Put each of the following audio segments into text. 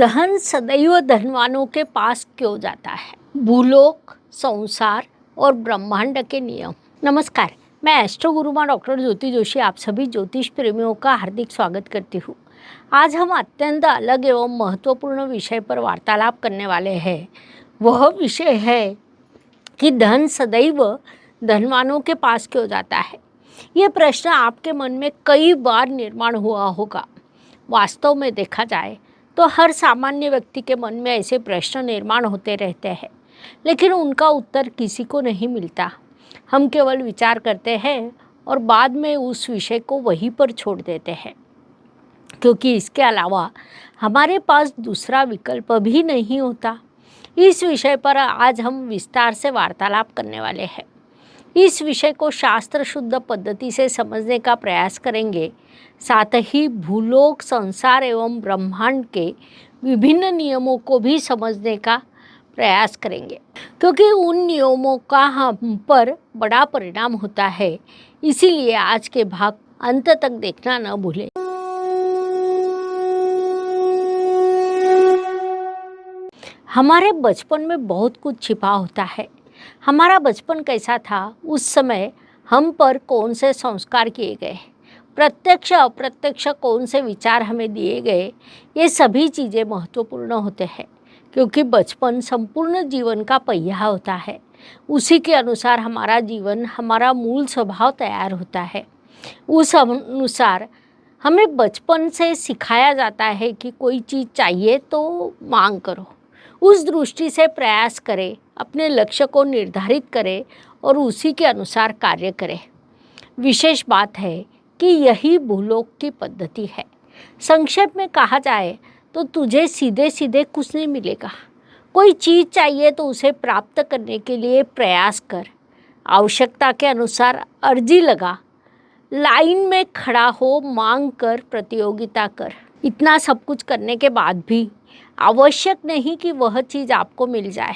धन सदैव धनवानों के पास क्यों जाता है? भूलोक, संसार और ब्रह्मांड के नियम। नमस्कार, मैं एस्ट्रो गुरुमा डॉक्टर ज्योति जोशी आप सभी ज्योतिष प्रेमियों का हार्दिक स्वागत करती हूँ। आज हम अत्यंत अलग एवं महत्वपूर्ण विषय पर वार्तालाप करने वाले हैं। वह विषय है कि धन सदैव धनवानों के पास क्यों जाता है। ये प्रश्न आपके मन में कई बार निर्माण हुआ होगा। वास्तव में देखा जाए तो हर सामान्य व्यक्ति के मन में ऐसे प्रश्न निर्माण होते रहते हैं, लेकिन उनका उत्तर किसी को नहीं मिलता। हम केवल विचार करते हैं और बाद में उस विषय को वहीं पर छोड़ देते हैं, क्योंकि इसके अलावा हमारे पास दूसरा विकल्प भी नहीं होता। इस विषय पर आज हम विस्तार से वार्तालाप करने वाले हैं। इस विषय को शास्त्र शुद्ध पद्धति से समझने का प्रयास करेंगे। साथ ही भूलोक, संसार एवं ब्रह्मांड के विभिन्न नियमों को भी समझने का प्रयास करेंगे, क्योंकि उन नियमों का हम पर बड़ा परिणाम होता है। इसीलिए आज के भाग अंत तक देखना न भूलें। हमारे बचपन में बहुत कुछ छिपा होता है। हमारा बचपन कैसा था, उस समय हम पर कौन से संस्कार किए गए, प्रत्यक्ष अप्रत्यक्ष कौन से विचार हमें दिए गए, ये सभी चीज़ें महत्वपूर्ण होते हैं, क्योंकि बचपन संपूर्ण जीवन का पहिया होता है। उसी के अनुसार हमारा जीवन, हमारा मूल स्वभाव तैयार होता है। उस अनुसार हमें बचपन से सिखाया जाता है कि कोई चीज़ चाहिए तो मांग करो, उस दृष्टि से प्रयास करें, अपने लक्ष्य को निर्धारित करें और उसी के अनुसार कार्य करें। विशेष बात है कि यही भूलोक की पद्धति है। संक्षेप में कहा जाए तो तुझे सीधे सीधे कुछ नहीं मिलेगा। कोई चीज़ चाहिए तो उसे प्राप्त करने के लिए प्रयास कर, आवश्यकता के अनुसार अर्जी लगा, लाइन में खड़ा हो, मांग कर, प्रतियोगिता कर। इतना सब कुछ करने के बाद भी आवश्यक नहीं कि वह चीज़ आपको मिल जाए,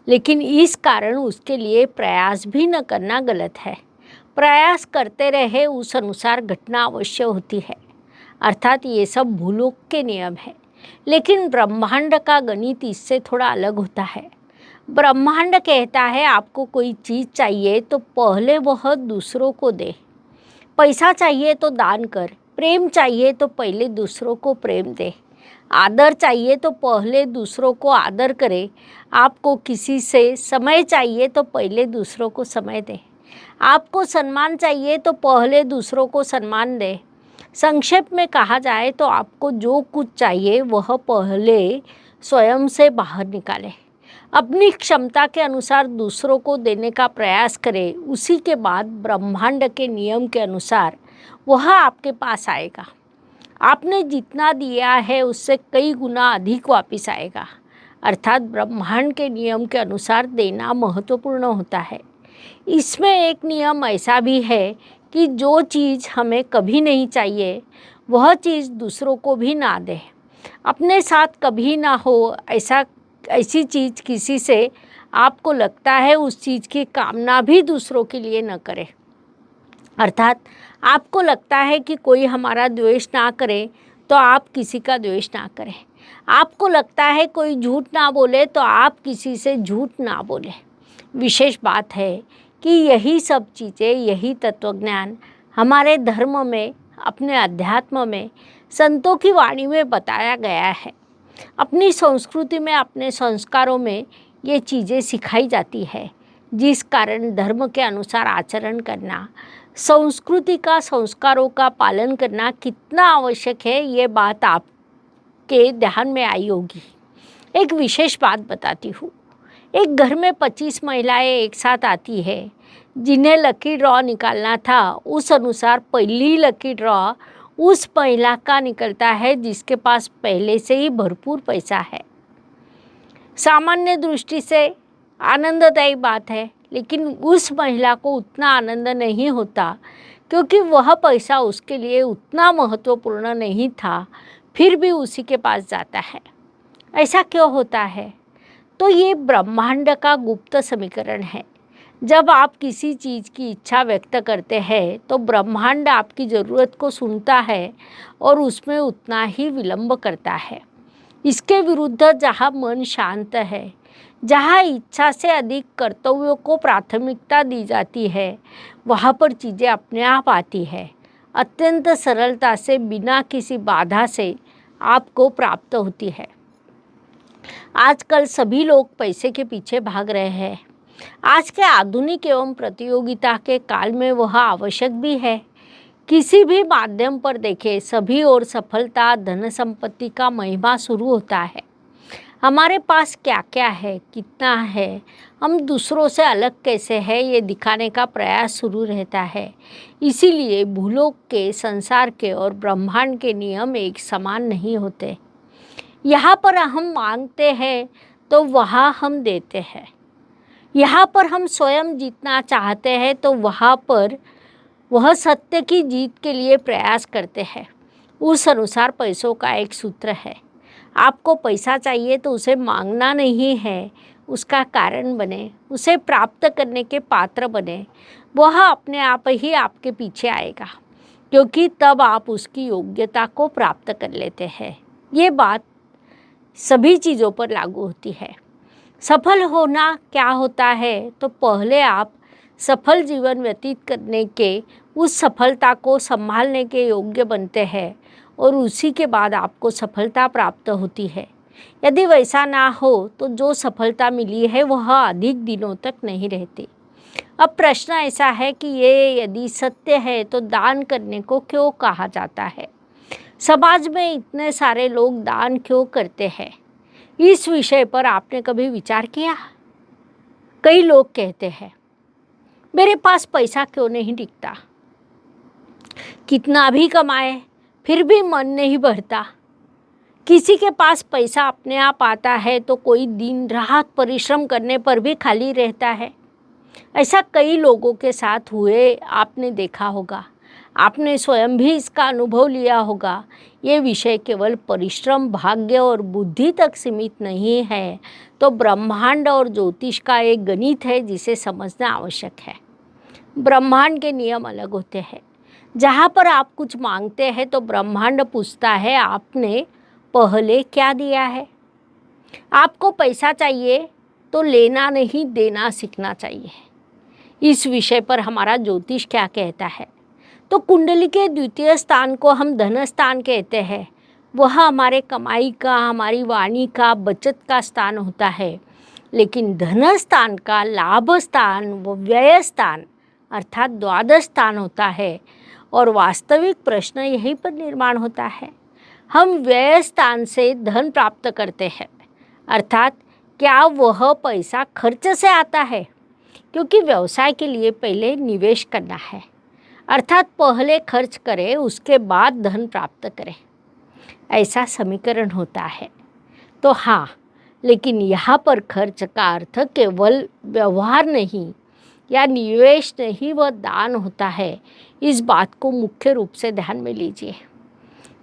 लेकिन इस कारण उसके लिए प्रयास भी न करना गलत है। प्रयास करते रहे, उस अनुसार घटना अवश्य होती है। अर्थात ये सब भूलोक के नियम है। लेकिन ब्रह्मांड का गणित इससे थोड़ा अलग होता है। ब्रह्मांड कहता है आपको कोई चीज़ चाहिए तो पहले वह दूसरों को दे, पैसा चाहिए तो दान कर, प्रेम चाहिए तो पहले दूसरों को प्रेम दे, आदर चाहिए तो पहले दूसरों को आदर करे, आपको किसी से समय चाहिए तो पहले दूसरों को समय दे, आपको सम्मान चाहिए तो पहले दूसरों को सम्मान दे। संक्षेप में कहा जाए तो आपको जो कुछ चाहिए वह पहले स्वयं से बाहर निकाले, अपनी क्षमता के अनुसार दूसरों को देने का प्रयास करें। उसी के बाद ब्रह्मांड के नियम के अनुसार वह आपके पास आएगा। आपने जितना दिया है उससे कई गुना अधिक वापस आएगा। अर्थात ब्रह्मांड के नियम के अनुसार देना महत्वपूर्ण होता है। इसमें एक नियम ऐसा भी है कि जो चीज़ हमें कभी नहीं चाहिए वह चीज़ दूसरों को भी ना दे। अपने साथ कभी ना हो ऐसी चीज़ किसी से आपको लगता है उस चीज़ की कामना भी दूसरों के लिए न करें। अर्थात आपको लगता है कि कोई हमारा द्वेष ना करे तो आप किसी का द्वेष ना करें। आपको लगता है कोई झूठ ना बोले तो आप किसी से झूठ ना बोलें। विशेष बात है कि यही सब चीज़ें, यही तत्वज्ञान हमारे धर्म में, अपने अध्यात्म में, संतों की वाणी में बताया गया है। अपनी संस्कृति में, अपने संस्कारों में ये चीज़ें सिखाई जाती है, जिस कारण धर्म के अनुसार आचरण करना, संस्कृति का, संस्कारों का पालन करना कितना आवश्यक है, ये बात आपके ध्यान में आई होगी। एक विशेष बात बताती हूँ। एक घर में 25 महिलाएं एक साथ आती है, जिन्हें लकी ड्रॉ निकालना था। उस अनुसार पहली लकी ड्रॉ उस महिला का निकलता है जिसके पास पहले से ही भरपूर पैसा है। सामान्य दृष्टि से आनंददायी बात है, लेकिन उस महिला को उतना आनंद नहीं होता, क्योंकि वह पैसा उसके लिए उतना महत्वपूर्ण नहीं था, फिर भी उसी के पास जाता है। ऐसा क्यों होता है? तो ये ब्रह्मांड का गुप्त समीकरण है। जब आप किसी चीज़ की इच्छा व्यक्त करते हैं तो ब्रह्मांड आपकी ज़रूरत को सुनता है और उसमें उतना ही विलंब करता है। इसके विरुद्ध जहाँ मन शांत है, जहाँ इच्छा से अधिक कर्तव्यों को प्राथमिकता दी जाती है, वहाँ पर चीज़ें अपने आप आती है, अत्यंत सरलता से, बिना किसी बाधा से आपको प्राप्त होती है। आजकल सभी लोग पैसे के पीछे भाग रहे हैं। आज के आधुनिक एवं प्रतियोगिता के काल में वह आवश्यक भी है। किसी भी माध्यम पर देखें, सभी और सफलता, धन संपत्ति का महिमा शुरू होता है। हमारे पास क्या क्या है, कितना है, हम दूसरों से अलग कैसे हैं, ये दिखाने का प्रयास शुरू रहता है। इसीलिए भूलोक के, संसार के और ब्रह्मांड के नियम एक समान नहीं होते। यहाँ पर हम मांगते हैं तो वहाँ हम देते हैं। यहाँ पर हम स्वयं जीतना चाहते हैं तो वहाँ पर वह सत्य की जीत के लिए प्रयास करते हैं। उस अनुसार पैसों का एक सूत्र है। आपको पैसा चाहिए तो उसे मांगना नहीं है, उसका कारण बने, उसे प्राप्त करने के पात्र बने। वह अपने आप ही आपके पीछे आएगा, क्योंकि तब आप उसकी योग्यता को प्राप्त कर लेते हैं। ये बात सभी चीज़ों पर लागू होती है। सफल होना क्या होता है, तो पहले आप सफल जीवन व्यतीत करने के, उस सफलता को संभालने के योग्य बनते हैं और उसी के बाद आपको सफलता प्राप्त होती है। यदि वैसा ना हो तो जो सफलता मिली है वह अधिक दिनों तक नहीं रहती। अब प्रश्न ऐसा है कि ये यदि सत्य है तो दान करने को क्यों कहा जाता है? समाज में इतने सारे लोग दान क्यों करते हैं? इस विषय पर आपने कभी विचार किया? कई लोग कहते हैं, मेरे पास पैसा क्यों नहीं दिखता, कितना भी कमाए फिर भी मन नहीं भरता। किसी के पास पैसा अपने आप आता है तो कोई दिन रात परिश्रम करने पर भी खाली रहता है। ऐसा कई लोगों के साथ हुए आपने देखा होगा, आपने स्वयं भी इसका अनुभव लिया होगा। ये विषय केवल परिश्रम, भाग्य और बुद्धि तक सीमित नहीं है, तो ब्रह्मांड और ज्योतिष का एक गणित है जिसे समझना आवश्यक है। ब्रह्मांड के नियम अलग होते हैं। जहाँ पर आप कुछ मांगते हैं तो ब्रह्मांड पूछता है आपने पहले क्या दिया है। आपको पैसा चाहिए तो लेना नहीं, देना सीखना चाहिए। इस विषय पर हमारा ज्योतिष क्या कहता है? तो कुंडली के द्वितीय स्थान को हम धन स्थान कहते हैं। वह हमारे कमाई का, हमारी वाणी का, बचत का स्थान होता है। लेकिन धन स्थान का लाभ स्थान व व्यय स्थान अर्थात द्वादश स्थान होता है। और वास्तविक प्रश्न यहीं पर निर्माण होता है। हम व्यय स्थान से धन प्राप्त करते हैं, अर्थात क्या वह पैसा खर्च से आता है? क्योंकि व्यवसाय के लिए पहले निवेश करना है, अर्थात पहले खर्च करें उसके बाद धन प्राप्त करें, ऐसा समीकरण होता है। तो हाँ, लेकिन यहाँ पर खर्च का अर्थ केवल व्यवहार नहीं या निवेश नहीं, वह दान होता है। इस बात को मुख्य रूप से ध्यान में लीजिए।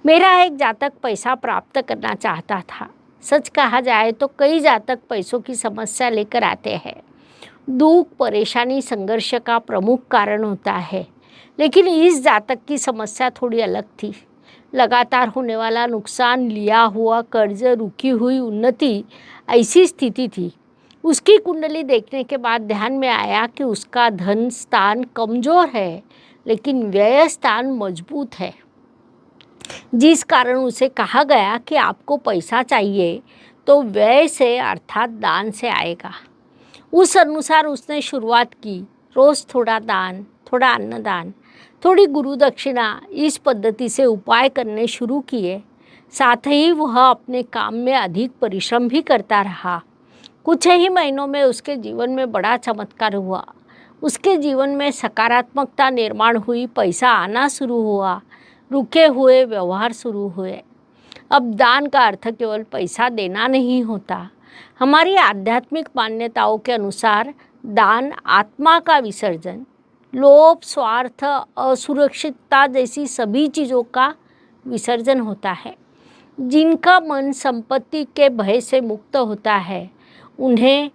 मेरा एक जातक पैसा प्राप्त करना चाहता था। सच कहा जाए तो कई जातक पैसों की समस्या लेकर आते हैं। दुख, परेशानी, संघर्ष का प्रमुख कारण होता है। लेकिन इस जातक की समस्या थोड़ी अलग थी। लगातार होने वाला नुकसान, लिया हुआ कर्ज, रुकी हुई उन्नति, ऐसी स्थिति थी। उसकी कुंडली देखने के बाद ध्यान में आया कि उसका धन स्थान कमज़ोर है, लेकिन व्यय स्थान मजबूत है। जिस कारण उसे कहा गया कि आपको पैसा चाहिए तो व्यय से अर्थात दान से आएगा। उस अनुसार उसने शुरुआत की। रोज़ थोड़ा दान, थोड़ा अन्नदान, थोड़ी गुरु दक्षिणा, इस पद्धति से उपाय करने शुरू किए। साथ ही वह अपने काम में अधिक परिश्रम भी करता रहा। कुछ ही महीनों में उसके जीवन में बड़ा चमत्कार हुआ। उसके जीवन में सकारात्मकता निर्माण हुई, पैसा आना शुरू हुआ, रुके हुए व्यवहार शुरू हुए। अब दान का अर्थ केवल पैसा देना नहीं होता। हमारी आध्यात्मिक मान्यताओं के अनुसार दान आत्मा का विसर्जन, लोभ, स्वार्थ, असुरक्षितता जैसी सभी चीज़ों का विसर्जन होता है। जिनका मन संपत्ति के भय से मुक्त होता है, उन्हें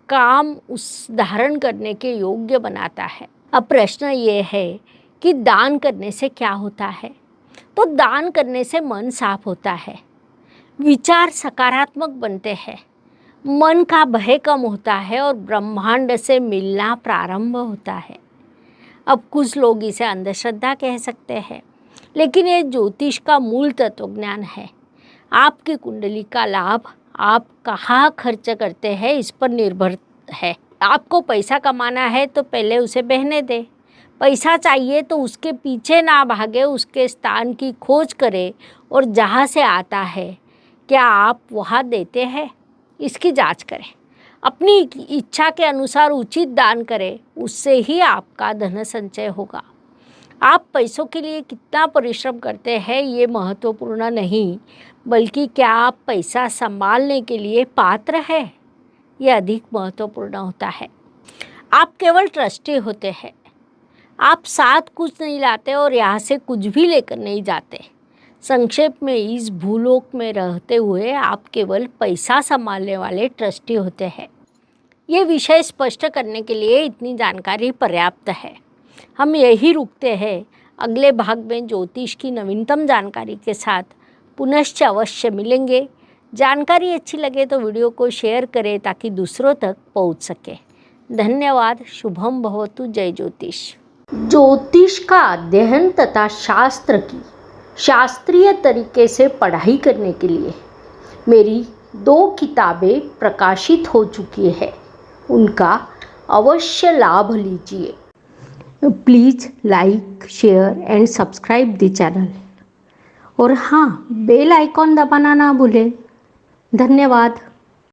काम उस धारण करने के योग्य बनाता है। अब प्रश्न ये है कि दान करने से क्या होता है? तो दान करने से मन साफ होता है। विचार सकारात्मक बनते हैं, मन का भय कम होता है और ब्रह्मांड से मिलना प्रारंभ होता है। अब कुछ लोग इसे अंधश्रद्धा कह सकते हैं, लेकिन ये ज्योतिष का मूल तत्वज्ञान है। आपकी कुंडली का लाभ आप कहाँ खर्च करते हैं इस पर निर्भर है। आपको पैसा कमाना है तो पहले उसे बहने दें। पैसा चाहिए तो उसके पीछे ना भागे, उसके स्थान की खोज करें और जहाँ से आता है क्या आप वहाँ देते हैं, इसकी जांच करें। अपनी इच्छा के अनुसार उचित दान करें, उससे ही आपका धन संचय होगा। आप पैसों के लिए कितना परिश्रम करते हैं ये महत्वपूर्ण नहीं, बल्कि क्या आप पैसा संभालने के लिए पात्र है, ये अधिक महत्वपूर्ण होता है। आप केवल ट्रस्टी होते हैं। आप साथ कुछ नहीं लाते और यहाँ से कुछ भी लेकर नहीं जाते। संक्षेप में, इस भूलोक में रहते हुए आप केवल पैसा संभालने वाले ट्रस्टी होते हैं। ये विषय स्पष्ट करने के लिए इतनी जानकारी पर्याप्त है। हम यही रुकते हैं। अगले भाग में ज्योतिष की नवीनतम जानकारी के साथ पुनश्च अवश्य मिलेंगे। जानकारी अच्छी लगे तो वीडियो को शेयर करें ताकि दूसरों तक पहुंच सके। धन्यवाद। शुभम भवतु। जय ज्योतिष। ज्योतिष का अध्ययन तथा शास्त्र की शास्त्रीय तरीके से पढ़ाई करने के लिए मेरी 2 किताबें प्रकाशित हो चुकी है, उनका अवश्य लाभ लीजिए। Please like, share and subscribe the channel और हाँ, बेल आइकॉन दबाना ना भूलें। धन्यवाद।